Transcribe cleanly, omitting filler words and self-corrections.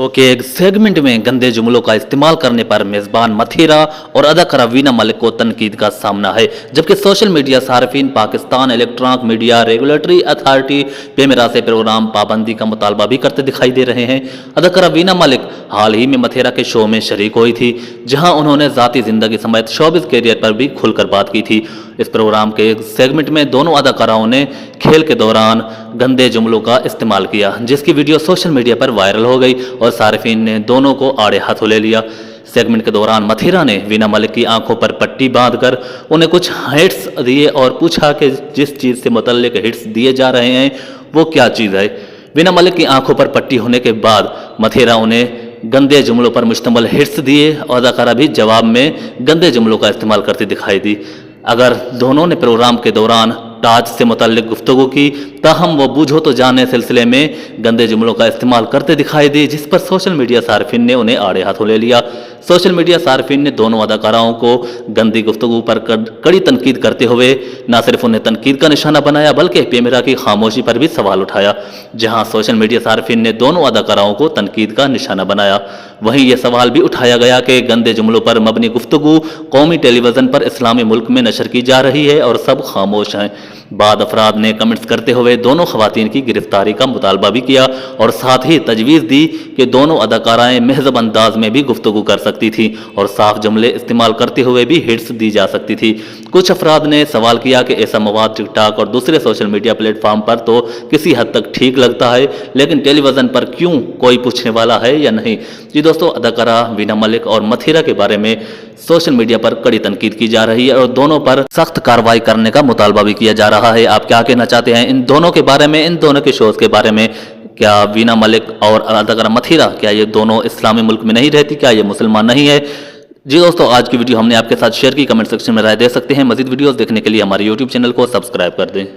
के एक सेगमेंट में गंदे जुमलों का इस्तेमाल करने पर मेजबान मथीरा और अदाकारा वीना मलिक को तनकीद का सामना है, जबकि सोशल मीडिया सार्फिन Pakistan electronic media regulatory authority PEMRA से प्रोग्राम पाबंदी का मुतालबा भी करते दिखाई दे रहे हैं। अदाकारा वीना मलिक हाल ही में मथीरा के शो में शरीक हुई थी, जहां उन्होंने ज़ाती जिंदगी समेत शोबिज़ कैरियर पर भी खुलकर बात की थी। इस प्रोग्राम के एक सेगमेंट में दोनों अदाकाराओं ने खेल के दौरान गंदे जुमलों का इस्तेमाल किया, जिसकी वीडियो सोशल मीडिया पर वायरल हो गई और सार्फिन ने दोनों को आड़े हाथों ले लिया। सेगमेंट के दौरान मथीरा ने वीना मलिक की आंखों पर पट्टी बांधकर उन्हें कुछ हिट्स दिए और पूछा कि जिस चीज़ से मुतल्लिक हिट्स दिए जा रहे हैं वो क्या चीज़ है। वीना मलिक की आंखों पर पट्टी होने के बाद मथीरा उन्हें गंदे जुमलों पर मुश्तमिल हिट्स दिए और अदाकारा भी जवाब में गंदे जुमलों का इस्तेमाल करती दिखाई दी। अगर दोनों ने प्रोग्राम के दौरान ताज से मुतल्लिक गुफ्तगू की, ताहम वो बूझो तो जाने सिलसिले में गंदे जुमलों का इस्तेमाल करते दिखाई दी, जिस पर सोशल मीडिया सार्फिन ने उन्हें आड़े हाथों ले लिया। सोशल मीडिया सार्फिन ने दोनों अदाकाराओं को गंदी गुफ्तगू पर कड़ी तनकीद करते हुए न सिर्फ उन्हें तनकीद का निशाना बनाया बल्कि पेमेरा की खामोशी पर भी सवाल उठाया। जहां सोशल मीडिया सार्फिन ने दोनों अदाकाराओं को तनकीद का निशाना बनाया, वहीं यह सवाल भी उठाया गया कि गंदे जुमलों पर मबनी गुफ्तगू कौमी टेलीविज़न पर इस्लामी मुल्क में नशर की जा रही है और सब खामोश हैं। बाद अफराद ने कमेंट्स करते हुए दोनों खवातीन की गिरफ्तारी का मुतालबा भी किया और साथ ही तजवीज़ दी कि दोनों अदाकाराएं महज़ब अंदाज में भी गुफ्तगू कर सकती थी और साफ जुमले इस्तेमाल करते हुए भी हिट्स दी जा सकती थी। कुछ अफराद ने सवाल किया कि ऐसा मवाद टिकटॉक और दूसरे सोशल मीडिया प्लेटफॉर्म पर तो किसी हद तक ठीक लगता है, लेकिन टेलीविज़न पर क्यों कोई पूछने वाला है या नहीं। जी दोस्तों, अदाकारा वीना मलिक और मथीरा के बारे में सोशल मीडिया पर कड़ी तनकीद की जा रही है और दोनों पर सख्त कार्रवाई करने का मुतालबा भी किया जा रहा है। आप क्या कहना चाहते हैं इन दोनों के बारे में, इन दोनों के शोज़ के बारे में? क्या वीना मलिक और अदाकारा मथीरा, क्या ये दोनों इस्लामी मुल्क में नहीं रहती? क्या ये मुसलमान नहीं है? जी दोस्तों, आज की वीडियो हमने आपके साथ शेयर की। कमेंट सेक्शन में राय दे सकते हैं। मजीद वीडियोस देखने के लिए हमारे यूट्यूब चैनल को सब्सक्राइब कर दें।